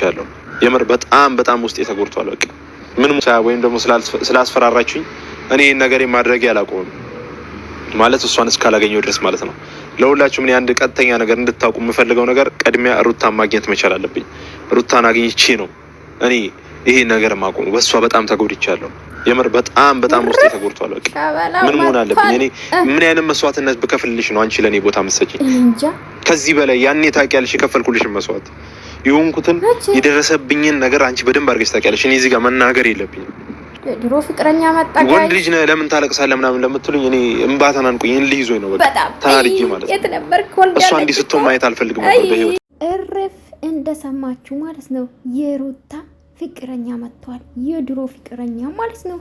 ያለው የምር በጣም ውስጤ ተጎድቷል። በቃ ምንም ወይም ደግሞ ስላስፈራራችሁኝ እኔ ይሄን ነገር ማድረግ ያላቆም ማለት እሷን እስካላገኘው ድረስ ማለት ነው። ለሁላችሁም እኔ አንድ ቀጥተኛ ነገር እንድታውቁ የምፈልገው ነገር ቀድሚያ ሩታን ማግኘት መቻል አለብኝ። ሩታን አግኝቼ ነው እኔ ይሄ ነገር ማቆም። በሷ በጣም ተጎድቻለሁ። የምር በጣም ውስጤ ተጎድቷል። በቃ ምን መሆን አለብኝ እኔ? ምን አይነት መስዋዕትነት ብከፍልልሽ ነው አንቺ ለኔ ቦታ መስጠኝ? ከዚህ በላይ ያኔ ታውቂያለሽ የከፈልኩልሽ መስዋዕት የሆንኩትን የደረሰብኝን ነገር አንቺ በደንብ አድርገሽ ታውቂያለሽ። እኔ እዚህ ጋር መናገር የለብኝም። ድሮ ፍቅረኛ መጣ ጋር ወንድ ልጅ ነህ ለምን ታለቅሳለህ ምናምን ለምትሉኝ እኔ እንባ ተናንቆኝ ልይዞኝ ነው በቃ ታሪጂ ማለት ነው። የት ነበርክ? ወልዳ እሷ እንዲህ ስትሆን ማየት አልፈልግም ነበር በህይወት። እረፍ እንደሰማችሁ ማለት ነው። የሩታ ፍቅረኛ መጥቷል። የድሮ ፍቅረኛ ማለት ነው።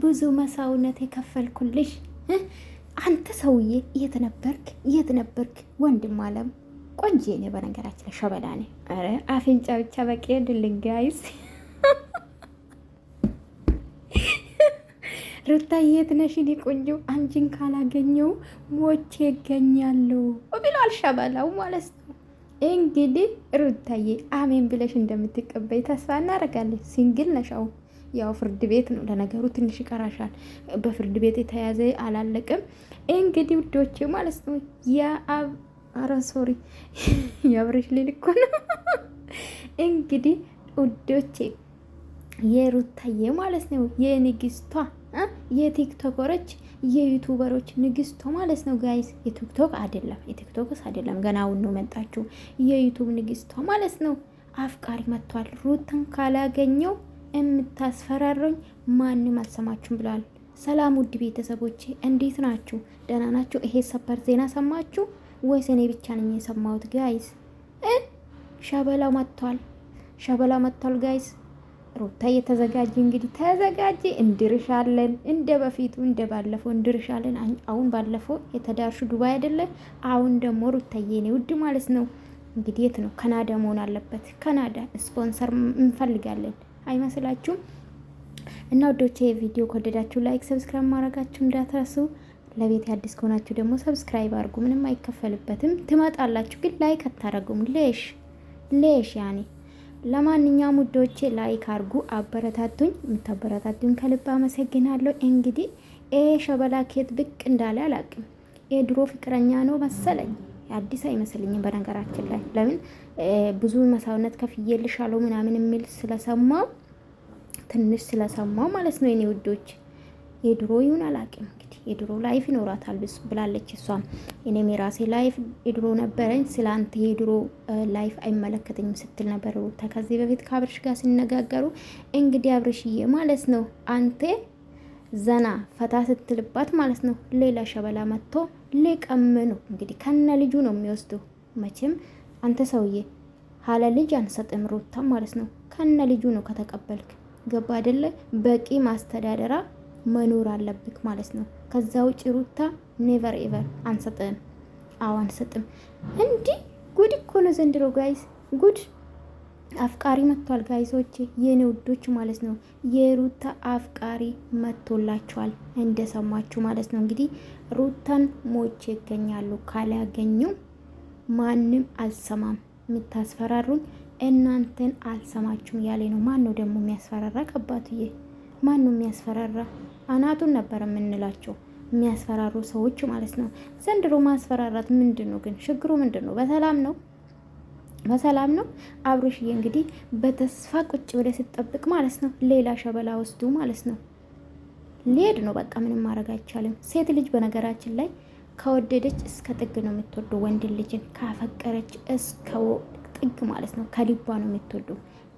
ብዙ መስዋዕትነት የከፈልኩልሽ አንተ ሰውዬ የት ነበርክ? ወንድም አለም ቆንጆ ነው በነገራችን ላይ ሸበላ ነው። አረ አፍንጫ ብቻ በቂ አይደለም ጋይስ። ሩታ የት ነሽ? እኔ ቆንጆ አንቺን ካላገኘው ሞቼ እገኛለሁ ብሏል ሸበላው ማለት ነው። እንግዲህ ሩታዬ አሜን ብለሽ እንደምትቀበይ ተስፋ እናደርጋለን። ሲንግል ነሻው ያው ፍርድ ቤት ነው ለነገሩ፣ ትንሽ ይቀራሻል። በፍርድ ቤት የተያዘ አላለቅም። እንግዲህ ውዶቼ ማለት ነው ያብረሽ ልልኮ ነው። እንግዲህ ውዶቼ የሩታዬ ማለት ነው የንግስቷ የቲክቶከሮች የዩቱበሮች ንግስቷ ማለት ነው ጋይስ። የቲክቶክስ አይደለም ገና አሁን ነው መጣችሁ። የዩቱብ ንግስቷ ማለት ነው አፍቃሪ መጥቷል። ሩታን ካላገኘው የምታስፈራረኝ ማንም አልሰማችሁም ብሏል። ሰላም ውድ ቤተሰቦቼ እንዴት ናችሁ? ደህና ናችሁ? ይሄ ሰበር ዜና ሰማችሁ ወይስ እኔ ብቻ ነኝ የሰማሁት ጋይስ? ሸበላው መጥቷል ጋይስ። ሩታ እየተዘጋጀ እንግዲህ ተዘጋጀ። እንድርሻለን እንደ በፊቱ እንደ ባለፈው እንድርሻለን። አሁን ባለፈው የተዳርሹ ዱባይ አይደለ? አሁን ደግሞ ሩታዬ ነው ውድ ማለት ነው። እንግዲህ የት ነው? ካናዳ መሆን አለበት። ካናዳ ስፖንሰር እንፈልጋለን አይመስላችሁም? እና ወዶቼ ቪዲዮ ከወደዳችሁ ላይክ፣ ሰብስክራይብ ማድረጋችሁ እንዳትረሱ። ለቤት አዲስ ከሆናችሁ ደግሞ ሰብስክራይብ አድርጉ። ምንም አይከፈልበትም። ትመጣላችሁ ግን ላይክ አታረጉም። ሌሽ ያኔ ለማንኛውም ውዶቼ ላይክ አርጉ፣ አበረታቱኝ። የምታበረታቱኝ ከልብ አመሰግናለሁ። እንግዲህ ሸበላ ኬት ብቅ እንዳለ አላቅም። የድሮ ፍቅረኛ ነው መሰለኝ፣ አዲስ አይመስልኝም በነገራችን ላይ። ለምን ብዙ መስዋዕትነት ከፍዬልሻለሁ ምናምን የሚል ትንሽ ስለሰማው ማለት ነው። የኔ ውዶች የድሮ ይሁን አላቅም። እንግዲህ የድሮ ላይፍ ይኖራታል ብላለች እሷም። እኔም የራሴ ላይፍ የድሮ ነበረኝ፣ ስላንተ የድሮ ላይፍ አይመለከተኝም ስትል ነበር ሩታ ከዚህ በፊት ከአብርሽ ጋር ሲነጋገሩ። እንግዲህ አብርሽዬ ማለት ነው አንተ ዘና ፈታ ስትልባት ማለት ነው ሌላ ሸበላ መጥቶ ሊቀም ነው እንግዲህ ከነ ልጁ ነው የሚወስዱ። መቼም አንተ ሰውዬ ሀለ ልጅ አንሰጥም ሩታ ማለት ነው። ከነ ልጁ ነው ከተቀበልክ ገባ አይደለ? በቂ ማስተዳደራ መኖር አለብክ ማለት ነው። ከዛ ውጭ ሩታ ኔቨር ኤቨር አንሰጥም። አንሰጥም። እንዲህ ጉድ እኮ ነው ዘንድሮ ጋይስ፣ ጉድ። አፍቃሪ መጥቷል ጋይሶች፣ የኔ ውዶች ማለት ነው። የሩታ አፍቃሪ መጥቶላቸዋል እንደሰማችሁ ማለት ነው። እንግዲህ ሩታን ሞቼ ይገኛሉ፣ ካላገኙ ማንም አልሰማም። የምታስፈራሩኝ እናንተን አልሰማችሁም ያለ ነው። ማን ነው ደግሞ የሚያስፈራራ? ከአባትዬ ማን ነው የሚያስፈራራ? አናቱን ነበር የምንላቸው የሚያስፈራሩ ሰዎች ማለት ነው። ዘንድሮ ማስፈራራት ምንድን ነው ግን? ችግሩ ምንድን ነው? በሰላም ነው። አብርሽዬ እንግዲህ በተስፋ ቁጭ ወደ ስጠብቅ ማለት ነው ሌላ ሸበላ ወስዱ ማለት ነው። ሊሄድ ነው በቃ፣ ምንም ማድረግ አይቻልም። ሴት ልጅ በነገራችን ላይ ከወደደች እስከ ጥግ ነው የምትወዱ። ወንድ ልጅን ካፈቀረች እስከ ጥግ ማለት ነው ከልቧ ነው የምትወዱ።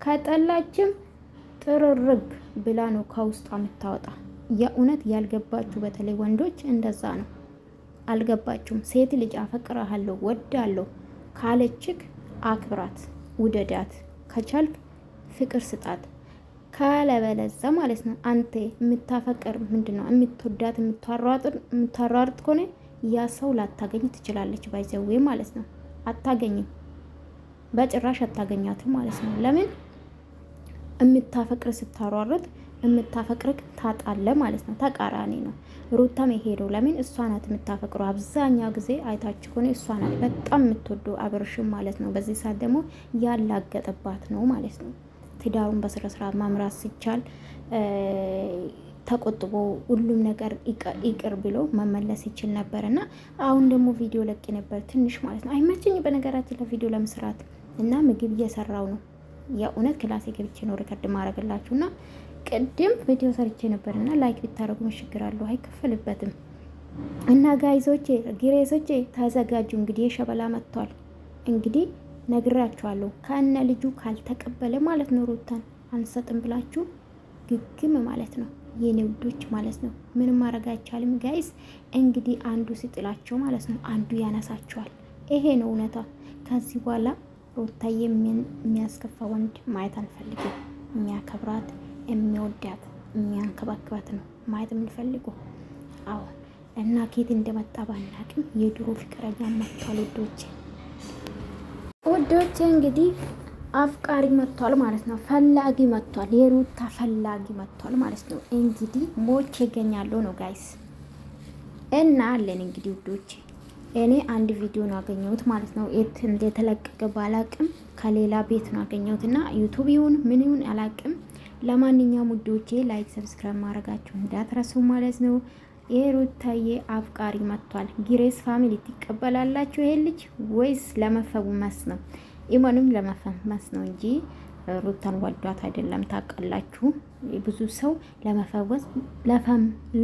ከጠላችም ጥርርግ ብላ ነው ከውስጧ የምታወጣ። የእውነት ያልገባችሁ በተለይ ወንዶች እንደዛ ነው። አልገባችሁም? ሴት ልጅ አፈቅራለሁ ወዳለሁ ካለችክ አክብራት፣ ውደዳት፣ ከቻልክ ፍቅር ስጣት። ካለበለዛ ማለት ነው አንተ የምታፈቅር ምንድነው የምትወዳት የምታሯርጥ ከሆነ ያ ሰው ላታገኝ ትችላለች። ባይዘዌ ማለት ነው አታገኝም፣ በጭራሽ አታገኛትም ማለት ነው። ለምን? የምታፈቅር ስታሯርጥ የምታፈቅርክ ታጣለ ማለት ነው። ተቃራኒ ነው። ሩታም የሄደው ለምን እሷ ናት የምታፈቅረው። አብዛኛው ጊዜ አይታችሁ ከሆነ እሷ ናት በጣም የምትወደው አብርሽም ማለት ነው። በዚህ ሰዓት ደግሞ ያላገጠባት ነው ማለት ነው። ትዳሩን በስነ ስርዓት ማምራት ሲቻል ተቆጥቦ ሁሉም ነገር ይቅር ብሎ መመለስ ይችል ነበር። እና አሁን ደግሞ ቪዲዮ ለቅ ነበር ትንሽ ማለት ነው። አይመችኝ በነገራችን ለቪዲዮ ለመስራት እና ምግብ እየሰራው ነው። የእውነት ክላሴ ገብቼ ነው ሪከርድ ማድረግላችሁ እና ቅድም ቪዲዮ ሰርቼ ነበር እና ላይክ ቢታረጉ መሽግር አለሁ አይከፈልበትም። እና ጋይዞቼ ግሬሶቼ ተዘጋጁ። እንግዲህ የሸበላ መጥቷል። እንግዲህ ነግራችኋለሁ ከእነ ልጁ ካልተቀበለ ማለት ነው ሩታን አንሰጥም ብላችሁ ግግም ማለት ነው የኔ ውዶች ማለት ነው። ምንም ማድረግ አይቻልም ጋይስ። እንግዲህ አንዱ ሲጥላቸው ማለት ነው አንዱ ያነሳቸዋል። ይሄ ነው እውነታ። ከዚህ በኋላ ሩታዬ የሚያስከፋ ወንድ ማየት አልፈልግም። የሚያከብራት፣ የሚወዳት፣ የሚያንከባክባት ነው ማየት የምንፈልገው። አዎ እና ኬት እንደመጣ ባናቅም የድሮ ፍቅረኛ መጥቷል ውዶቼ እንግዲህ አፍቃሪ መጥቷል ማለት ነው። ፈላጊ መጥቷል። የሩታ ፈላጊ መጥቷል ማለት ነው። እንግዲህ ሞቼ እገኛለሁ ነው ጋይስ እና አለን እንግዲህ ውዶቼ። እኔ አንድ ቪዲዮ ነው ያገኘሁት ማለት ነው። የት እንደተለቀቀ ባላቅም ከሌላ ቤት ነው ያገኘሁት እና ዩቱብ ይሁን ምን ይሁን አላቅም። ለማንኛውም ውዶቼ ላይክ ሰብስክራይብ ማድረጋችሁ እንዳትረሱ ማለት ነው። የሩታዬ አፍቃሪ መጥቷል። ግሬስ ፋሚሊ ትቀበላላችሁ ይሄ ልጅ ወይስ ለመፈመስ ነው? ኢማንም ለመፈመስ ነው እንጂ ሩታን ወዷት አይደለም። ታውቃላችሁ ብዙ ሰው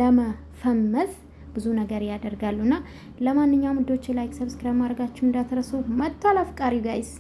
ለመፈመስ ብዙ ነገር ያደርጋሉና ለማንኛውም ውዶቼ ላይክ ሰብስክራይብ ማድረጋችሁ እንዳትረሱ። መጥቷል አፍቃሪ ጋይስ።